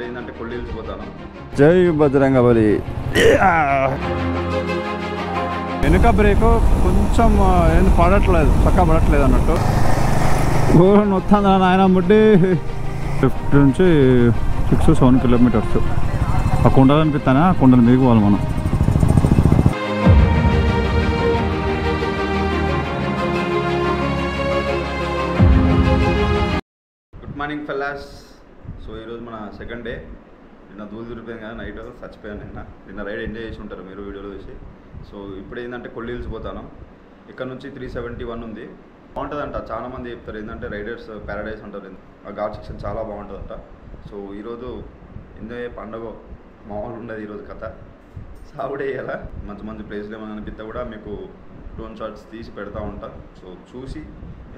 ఏంటంటే కొల్లీల్స్ పోతాను. జై బజరంగబలి. వెనుక బ్రేక్ కొంచెం ఏంది పడట్లేదు, చక్కగా పడట్లేదు అన్నట్టు. ఘోరం వస్తుంది ఆయన ముడ్డి. 50 నుంచి 6-7 కిలోమీటర్స్. ఆ కుండలు అనిపిస్తానే, ఆ కుండలు మీకు పోవాలి మనం. Good morning ఫెల్లాస్. సో ఈరోజు మన సెకండ్ డే. నిన్న దూలు దూరిపోయింది కదా, నైట్ చచ్చిపోయాను. నిన్న రైడ్ ఎంజాయ్ చేసి ఉంటారు మీరు వీడియోలో చూసి. సో ఇప్పుడు ఏంటంటే కొల్లీల్స్ పోతాను. ఇక్కడ నుంచి 371 ఉంది. బాగుంటుందంట, చాలా మంది చెప్తారు. ఏంటంటే రైడర్స్ ప్యారడైస్ అంటారు, ఆ ఘాట్ సెక్షన్ చాలా బాగుంటుందంట. సో ఈరోజు ఎంజాయ్ పండుగ మామూలు ఉండదు. ఈరోజు కథ సాగుడే కదా, మంచి మంచి ప్లేస్లు ఏమైనా అనిపిస్తే కూడా మీకు డ్రోన్ షాట్స్ తీసి పెడతా ఉంటా. సో చూసి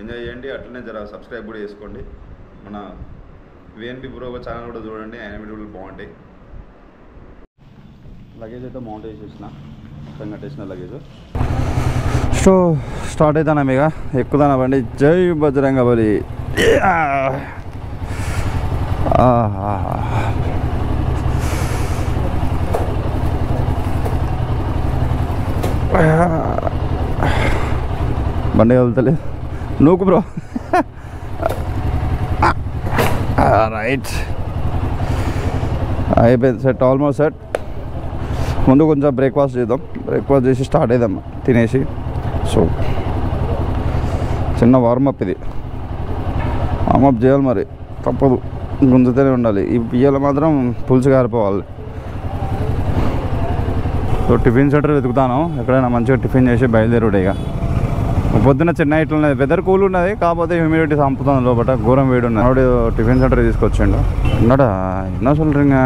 ఎంజాయ్ చేయండి. అట్లనే జర సబ్స్క్రైబ్ కూడా చేసుకోండి. మన విఎన్పి బ్రో ఛానల్ కూడా చూడండి, ఆయన వీడియోలు బాగుంటాయి. లగేజ్ అయితే మౌంట్ చేసేసిన, కట్టేసిన లగేజ్. సో స్టార్ట్ అవుతానా మీగా, ఎక్కుదానా బండి. జై బజరంగబలి. బండి కదులుతలేదు, నూకు బ్రో. రైట్, అయిపోయింది సెట్, ఆల్మోస్ట్ సెట్. ముందు కొంచెం బ్రేక్ఫాస్ట్ చేద్దాం, బ్రేక్ఫాస్ట్ చేసి స్టార్ట్ అవుదాం తినేసి. సో చిన్న వార్మప్ ఇది, వార్మప్ చేయాలి మరి, తప్పదు, గుంజుతూనే ఉండాలి. ఈ బియ్యాలు మాత్రం పులుసు కారిపోవాలి. సో టిఫిన్ సెంటర్ వెతుకుతాను, ఎక్కడైనా మంచిగా టిఫిన్ చేసి బయలుదేరుడే. ఇక పొద్దున్న చిన్న ఇట్లా ఉన్నది, వెదర్ కూల్ ఉన్నది, కాకపోతే హ్యూమిడిటీ చంపుతుంది లోపల, ఘోరం వేడి ఉన్నది. ఆవిడ టిఫిన్ సెంటర్ తీసుకొచ్చిండు. என்னடா என்ன சொல்கிறீங்க,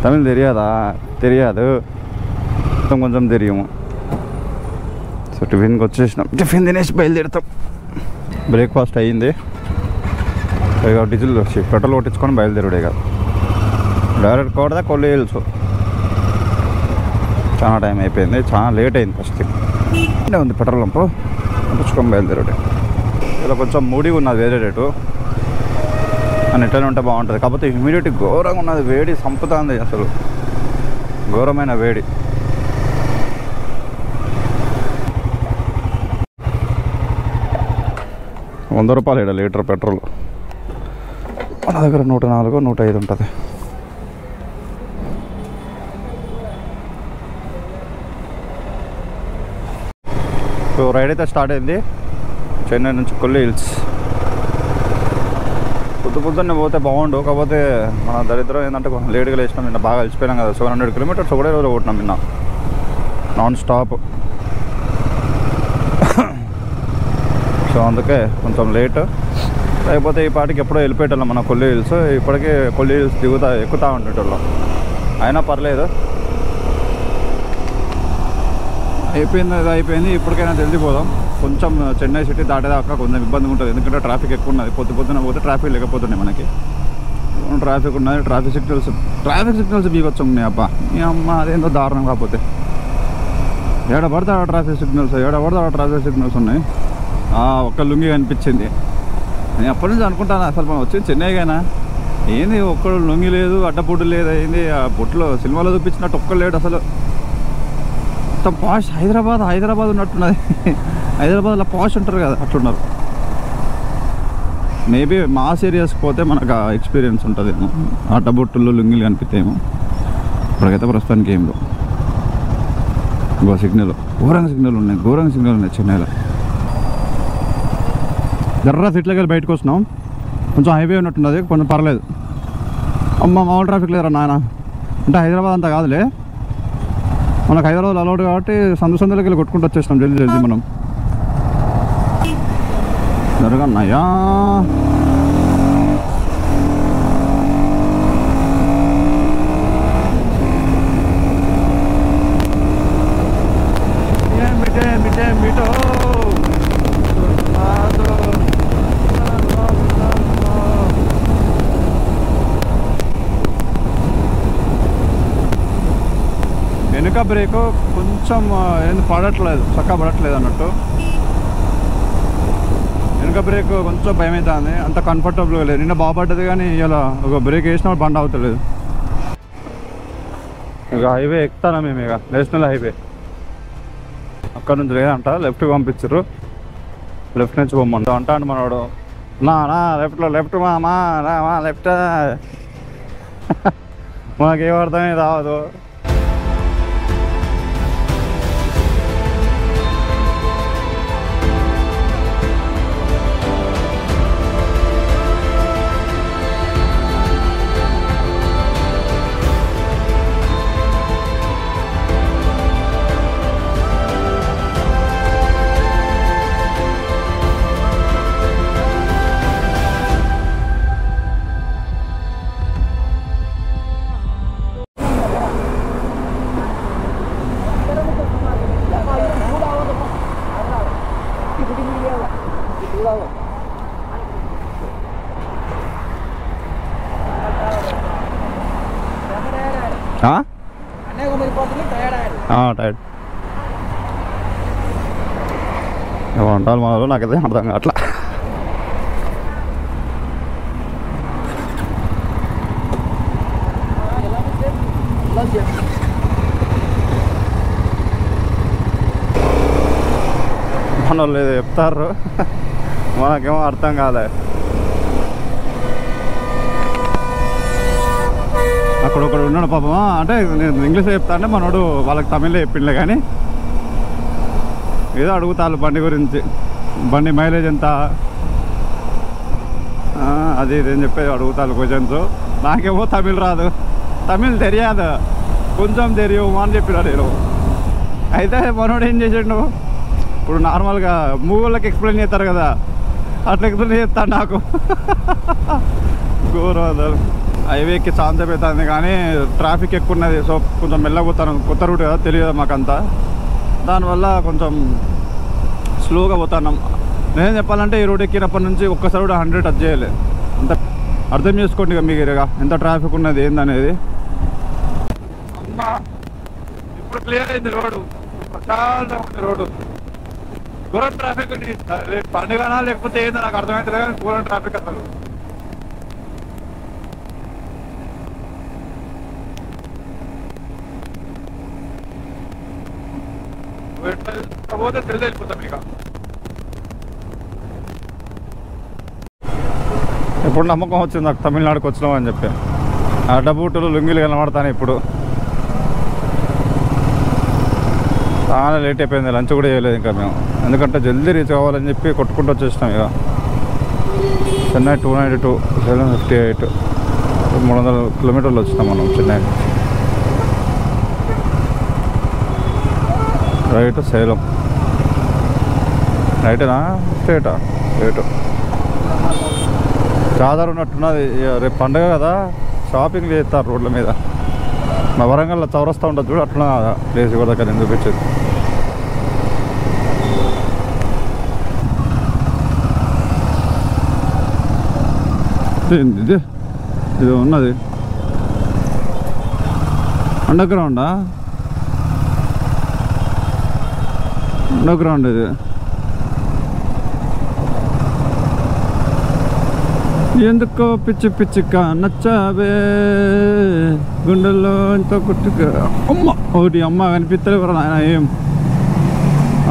தமிழ் தெரியாதா? தெரியாது, కొంచెం తెలియము. సో టిఫిన్కి వచ్చేసినాం, టిఫిన్ తినేసి బయలుదేరుతాం. బ్రేక్ఫాస్ట్ అయ్యింది, ఇక డీజిల్ పెట్రోల్ కొట్టించుకొని బయలుదేరుడే. ఇక డైరెక్ట్ కూడా కొల్లీల్స్. చాలా టైం అయిపోయింది, చాలా లేట్ అయింది. ఫస్ట్ ఉంది పెట్రోల్ పంపు, కొట్టించుకొని బయలుదేరుడే. ఇలా కొంచెం మూడీగా ఉన్నది వేరే రేటు అని, ఎట్లనే ఉంటే బాగుంటుంది. కాకపోతే హ్యూమిడిటీ ఘోరంగా ఉన్నది, వేడి చంపుతుంది అసలు, ఘోరమైన వేడి. ₹100 ఇక్కడ లీటర్ పెట్రోల్. మన దగ్గర 104, 105 ఉంటుంది. సో రైడ్ అయితే స్టార్ట్ అయింది, చెన్నై నుంచి కొల్లీల్స్. పొద్దున్నే పోతే బాగుండు, కాకపోతే మన దరిద్రం ఏంటంటే కొంచెం లేట్గా లేచినాం. నిన్న బాగా అలసిపోయినాం కదా, 700 కిలోమీటర్స్ ఒకటే రోజు కొట్టినాం నిన్న నాన్ స్టాప్. సో అందుకే కొంచెం లేట్ లేకపోతే ఈ పాటికి ఎప్పుడో వెళ్ళిపోయేటోళ్ళం మన కొల్లీల్స్. ఇప్పటికే కొల్లీల్స్ ఎక్కుతూ ఉండేటోళ్ళం, అయినా పర్లేదు. అయిపోయింది, అది అయిపోయింది. ఇప్పటికైనా తెలిసిపోదాం. కొంచెం చెన్నై సిటీ దాటేదాకా కొంచెం ఇబ్బందిగా ఉంటుంది, ఎందుకంటే ట్రాఫిక్ ఎక్కువ ఉన్నది. పొద్దున పోతే ట్రాఫిక్ లేకపోతున్నాయి మనకి, ట్రాఫిక్ ఉన్నది. ట్రాఫిక్ సిగ్నల్స్ బీగొచ్చు ఉన్నాయి. అబ్బా మీ అమ్మ, అదేందో దారుణం. కాకపోతే ఏడ పడితే ఆడ ట్రాఫిక్ సిగ్నల్స్ ఉన్నాయి. ఒక్క లుంగి కనిపించింది. నేను అప్పటి నుంచి అనుకుంటాను, అసలు మనం వచ్చింది చెన్నైకైనా ఏంది ఒక్కడు లుంగి లేదు, అడ్డపొడ్డు లేదు, ఏంది ఆ బొట్టులో సినిమాలో చూపించినట్టు ఒక్కడు లేడు అసలు. మొత్తం పాష్, హైదరాబాద్ ఉన్నట్టున్నది. హైదరాబాద్లో పాష్ ఉంటారు కదా, అట్లున్నారు. మేబీ మాస్ ఏరియాస్కి పోతే మనకు ఆ ఎక్స్పీరియన్స్ ఉంటుందేమో, అడ్డబొట్టుల్లో లుంగిలు కనిపిస్తాయేమో. ఇప్పటికైతే ప్రస్తుతానికి ఏం లేవు. ఇంకో సిగ్నల్, ఘోరంగా సిగ్నల్ ఉన్నాయి చెన్నైలో. జర్రా సిట్లోకి వెళ్ళి బయటకు వస్తున్నాం, కొంచెం హైవే ఉన్నట్టున్నది, కొంచెం పర్లేదు. అమ్మ మామూలు ట్రాఫిక్ లేదురా నాయన. అంటే హైదరాబాద్ అంతా కాదులే, మనకు హైదరాబాద్ అలౌడ్ కాబట్టి సందులోకి వెళ్ళి కొట్టుకుంటూ వచ్చేసినాం జల్దీ మనం. జరగన్నాయా మీటో వెనుక బ్రేక్ కొంచెం పడట్లేదు, చక్కగా పడట్లేదు అన్నట్టు. వెనక బ్రేక్ కొంచెం భయం అవుతుంది, అంత కంఫర్టబుల్గా లేదు. నిన్న బాగుపడ్డది కానీ ఇలా ఒక బ్రేక్ వేసినప్పుడు బండి అవుతలేదు. ఇక హైవే ఎక్కుతానా మేము, ఇక నేషనల్ హైవే అక్కడ నుంచి లేదంట, లెఫ్ట్కి పంపించారు, లెఫ్ట్ నుంచి పోమ్మంట అంటాడు మనవాడు. నా లెఫ్ట్ మా లెఫ్ట్ మాకేం అర్థమే రావదు. టైర్డ్ ఉంటారు మనలో, నాకైతే అర్థం కావట్లా. మన వాళ్ళు ఏదో చెప్తారు, మనకేమో అర్థం కాలే. అక్కడ ఒకడు ఉన్నాడు పాపం, అంటే నేను ఇంగ్లీష్లో చెప్తా అంటే మనోడు వాళ్ళకి తమిళ్లో చెప్పిండే, కానీ ఏదో అడుగుతారు బండి గురించి, బండి మైలేజ్ ఎంత అది ఇది అని చెప్పి అడుగుతారు క్వశ్చన్స్. నాకేమో తమిళ్ రాదు, తమిళ్ తెలియదు, కొంచెం తెలియవు అని చెప్పినాడు నేను. అయితే మనోడు ఏం చేసాడు, ఇప్పుడు నార్మల్గా మూవీళ్ళకి ఎక్స్ప్లెయిన్ చేస్తారు కదా, అట్లా ఎక్స్ప్లెయిన్ చేస్తాడు నాకు. ఘోరవాదాలు. హైవేకి ఛాన్స్ అవుతుంది కానీ ట్రాఫిక్ ఎక్కువ ఉన్నది, సో కొంచెం మెల్లగపోతాను. కొత్త రూట్ కదా, తెలియదు మాకంతా, దానివల్ల కొంచెం స్లోగా పోతున్నాం. నేనేం చెప్పాలంటే ఈ రోడ్ ఎక్కినప్పటి నుంచి ఒక్కసారి కూడా 100 టచ్ చేయాలి. అంత అర్థం చేసుకోండి ఇక మీకు ఎంత ట్రాఫిక్ ఉన్నది ఏందనేది. ఇప్పుడు క్లియర్ అయింది రోడ్డు, చాలా రోడ్డు. ఘోరం ట్రాఫిక్ పండుగనా లేకపోతే ఏందో నాకు అర్థమవుతుంది కానీ ఘోరం ట్రాఫిక్ అసలు. పోతే తెలిసి వెళ్ళిపోతాం ఇక. ఇప్పుడు నమ్మకం వచ్చింది నాకు తమిళనాడుకి వచ్చినాం అని చెప్పి. అడ్డబూటులు లుంగిలు కనబడతాను ఇప్పుడు. చాలా లేట్ అయిపోయింది, లంచ్ కూడా చేయలేదు ఇంకా మేము, ఎందుకంటే జల్దీ రీచ్ కావాలని చెప్పి కొట్టుకుంటూ వచ్చేసినాం. ఇక చెన్నై 292 758 300 కిలోమీటర్లు వచ్చినాం మనం చెన్నై. రైట్ సేలం, రైటేనా స్ట్రేటా? రైట్. జాతర ఉన్నట్టున్నది, రేపు పండుగ కదా, షాపింగ్ చేస్తారు రోడ్ల మీద. మా వరంగల్లో చౌరస్తా ఉంటుంది చూడు, అట్లా ప్లేస్ కూడా దగ్గర ఎందుకు చూపించేది. ఇది ఇది ఉన్నది అండర్ గ్రౌండా? అండర్ గ్రౌండ్ ఇది. ఎందుకో పిచ్చి పిచ్చిగా నచ్చావే గుండెల్లో ఎంతో కుట్టుగా. అమ్మ ఒకటి అమ్మ కనిపిస్తలే ఆయన ఏం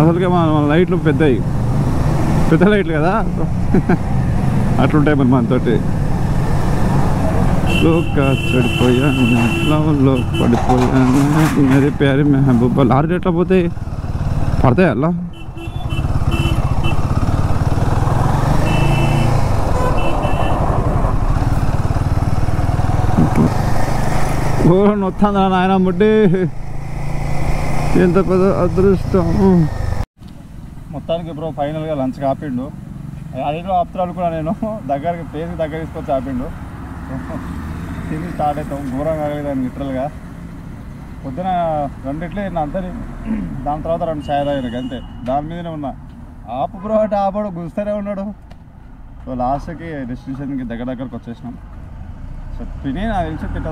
అసలుకే మన లైట్లు పెద్దవి, పెద్ద లైట్లు కదా అట్లుంటాయి మరి మనతోటి. లోకా చెడిపోయాను, లవ్లో పడిపోయాను, అది ప్యారి మెహబూబా. లారీ ఎట్లా పోతాయి, పడతాయి అలా. వస్తుందా నాయన ముడ్డి, ఎంత పెద్ద అదృష్టం. మొత్తానికి బ్రో ఫైనల్గా లంచ్ ఆపిండు. అదేలో ఆపుతారు కూడా నేను దగ్గరికి ప్లేస్కి దగ్గర తీసుకొచ్చి ఆపిండు. తిని స్టార్ట్ అవుతాం. ఘోరంగా కాగలేదని లిటరల్గా. పొద్దున 2 ఇడ్లీ తిన్నా అంతే, దాని తర్వాత 2 చాయ్ తాగాను అంతే. దాని మీదనే ఉన్నా. ఆపు బ్రో అంటే ఆపడు, గుస్తూనే ఉన్నాడు. సో లాస్ట్కి డెస్టినేషన్కి దగ్గరకు వచ్చేసినాం. సో తిని నాకు తెలిసి తిన్న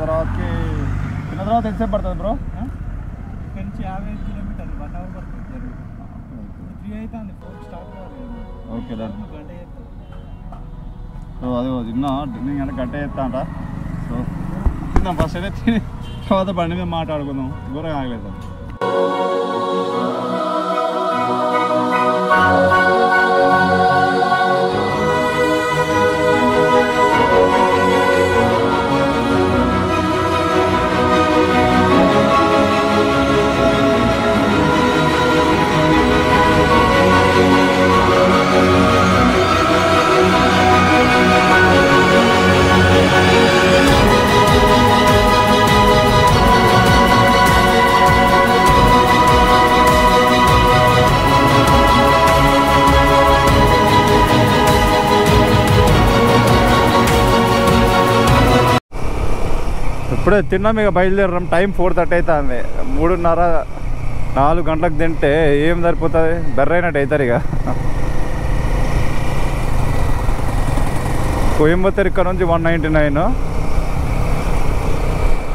తర్వాత ఎంతసేపు పడుతుంది బ్రో? ఇక్కడ నుంచి 50 కిలోమీటర్లు 1 అవర్ పడుతుంది. 3 అవుతుంది. Stop okay. గంట సో అది తిన్నా డ్రింకింగ్ అంటే గట్టే ఎత్తా అంట. సో తిందాం ఫస్ట్ అయితే తిని తర్వాత బండి మీద మాట్లాడుకుందాం. ఘోరంగా ఆగలేదు. ఇప్పుడే తిన్నాం, ఇక బయలుదేరాం. టైం 4:30 అవుతుంది. 3:30-4 గంటలకు తింటే ఏం సరిపోతుంది, బెర్రైనట్టు అవుతారు. ఇక కోయంబత్తూర్ ఇక్కడ నుంచి 199.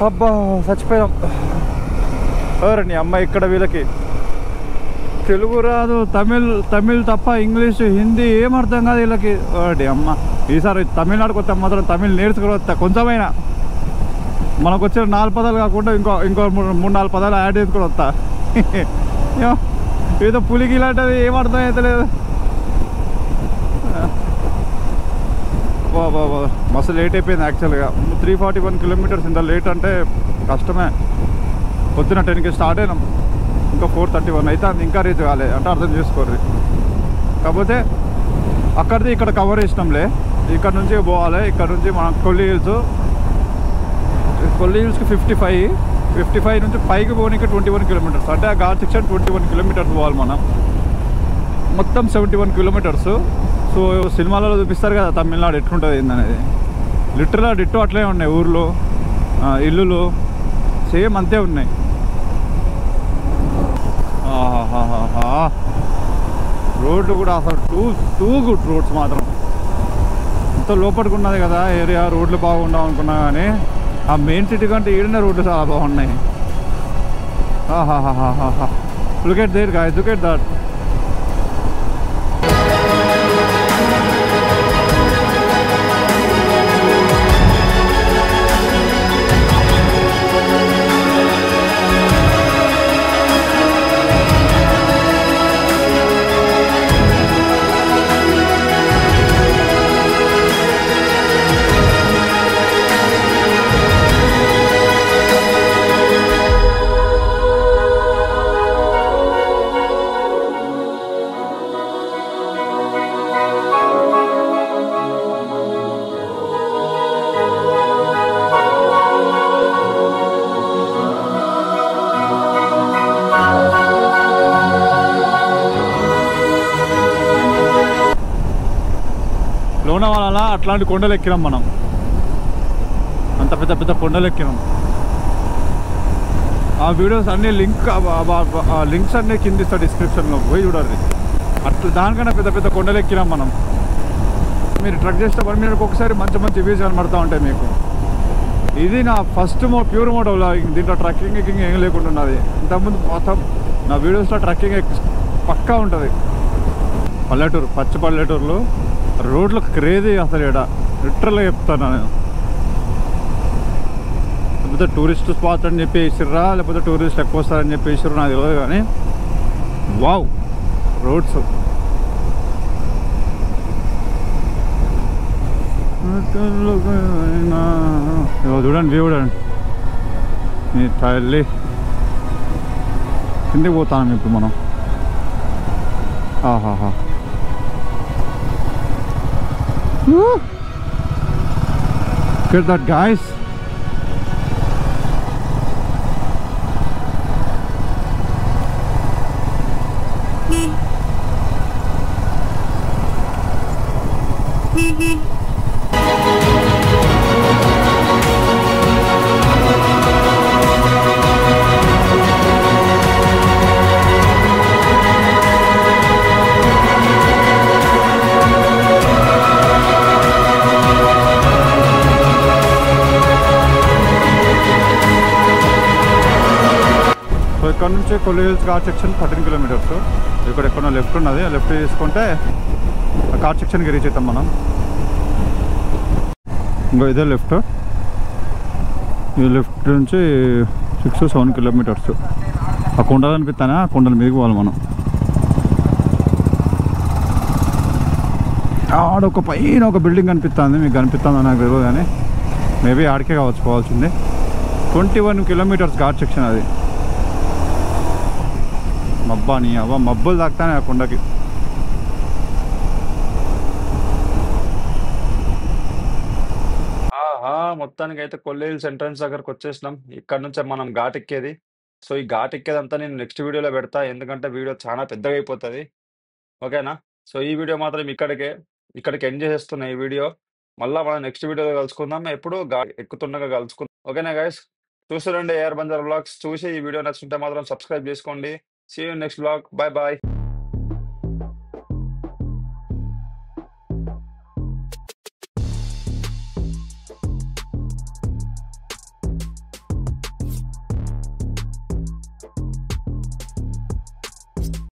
అబ్బా చచ్చిపోయాం. ఎవరండి అమ్మాయి ఇక్కడ వీళ్ళకి తెలుగు రాదు, తమిళ్ తప్ప ఇంగ్లీష్ హిందీ ఏం అర్థం కాదు వీళ్ళకి. అమ్మ ఈసారి తమిళనాడుకు వస్తాం మాత్రం తమిళ్ నేర్చుకుని వస్తా. కొంచెమైనా మనకు వచ్చిన 4 పదాలు కాకుండా ఇంకో 3-4 పదాలు యాడ్ చేసుకుని వస్తా. ఏదో పులికి ఇలాంటిది ఏం అర్థం అవుతలేదు. బాబా మస్తు లేట్ అయిపోయింది యాక్చువల్గా. 341 కిలోమీటర్స్. ఇంత లేట్ అంటే కష్టమే. పొద్దున 10కి స్టార్ట్ అయినాం, ఇంకా 4:31 అయితే అది ఇంకా రీచ్ కాలేదు అంటే అర్థం చేసుకోర్రి. కాకపోతే అక్కడిది ఇక్కడ కవర్ చేసినాంలే. ఇక్కడ నుంచి పోవాలి. ఇక్కడ నుంచి మనం కొల్లి హిల్స్కి 55 నుంచి పైకి పోనీకి 21 కిలోమీటర్స్. అంటే ఆ ఘాట్ సెక్షన్ 21 కిలోమీటర్స్ పోవాలి మనం. మొత్తం 71 కిలోమీటర్స్. సో సినిమాలలో చూపిస్తారు కదా తమిళనాడు ఎట్లుంటుంది ఏందనేది. లిటరల్గా డిట్టో అట్లే ఉన్నాయి. ఊర్లో ఇల్లులు సేమ్ అంతే ఉన్నాయి. రోడ్లు కూడా అసలు టూ గుడ్ రోడ్స్ మాత్రం. ఎంతో లోపలికి ఉన్నది కదా ఏరియా, రోడ్లు బాగుండవు అనుకున్నా కానీ ఆ మెయిన్ సిటీ కంటే ఈడనే రోడ్లు చాలా బాగున్నాయి. Look at there guys, look at that. Lonavala అట్లాంటి కొండలు ఎక్కినాం మనం. అంత పెద్ద కొండలు ఎక్కినాం. ఆ వీడియోస్ అన్నీ లింక్స్ అన్నీ కింద ఇస్తా డిస్క్రిప్షన్లో, పోయి చూడాలి. అట్లా దానికన్నా పెద్ద కొండలు ఎక్కినాం మనం. మీరు ట్రక్ చేసేటప్పుడు మీరు ఒకసారి మంచి వ్యూస్ కనబడుతూ ఉంటాయి మీకు. ఇది నా ఫస్ట్ ప్యూర్ మోటో వ్లాగింగ్. దీంట్లో ట్రక్కింగ్ ఏం లేకుండా ఉన్నది. ఇంతకుముందు మొత్తం నా వీడియోస్లో ట్రక్కింగ్ పక్కా ఉంటుంది. పల్లెటూరు, పచ్చి పల్లెటూరులో రోడ్లు క్రేజీ అసలు. ఇక్కడ లిటరల్గా చెప్తాను నేను. లేకపోతే టూరిస్ట్ స్పాట్ అని చెప్పి వేసిర్రా, లేకపోతే టూరిస్ట్ ఎక్కువ వస్తారని చెప్పి వేసిర్రు నాకు తెలియదు కానీ వావ్ రోడ్స్. చూడండి వ్యూ చూడండి. నీ తల్లి కిందకి పోతాం ఇప్పుడు మనం. ఆహాహా Get that guys. ఇక్కడ నుంచి Kolli hills ghat section 13 kilometres. ఇక్కడ ఎక్కడో లెఫ్ట్ ఉన్నది, లెఫ్ట్ తీసుకుంటే ఘాట్ సెక్షన్కి రీచ్ అవుతాం మనం. ఇంకో ఇదే లెఫ్ట్. ఈ లెఫ్ట్ నుంచి 6-7 కిలోమీటర్స్. ఆ కొండలు అనిపిస్తానే, ఆ కొండల మీదకి పోవాలి మనం. ఆడొక పైన ఒక బిల్డింగ్ కనిపిస్తుంది, మీకు కనిపిస్తుందో నాకు తెలియదు కానీ మేబీ ఆడికే కావచ్చు పోవాల్సింది. 21 కిలోమీటర్స్ ఘాట్ సెక్షన్ అది. మబ్బాని అవ్వ మబ్బులు తాకుతానే ఆ కొండకి. మొత్తానికి అయితే కొల్లి హిల్స్ ఎంట్రన్స్ దగ్గరకు వచ్చేసినాం. ఇక్కడ నుంచే మనం ఘాట్ ఎక్కేది. సో ఈ ఘాట్ ఎక్కేదంతా నేను నెక్స్ట్ వీడియోలో పెడతా, ఎందుకంటే వీడియో చాలా పెద్దగా అయిపోతుంది. ఓకేనా? సో ఈ వీడియో మాత్రం ఇక్కడికి ఎండ్ చేసేస్తున్నా ఈ వీడియో. మళ్ళీ మనం నెక్స్ట్ వీడియోలో కలుసుకుందాం. ఎప్పుడు ఎక్కుతుండగా కలుసుకుందాం. ఓకేనా గైస్? చూస్తుండండి ఏఆర్ బంజారా వ్లాగ్స్. చూసి ఈ వీడియో నచ్చుంటే మాత్రం సబ్స్క్రైబ్ చేసుకోండి. See you next vlog. Bye bye.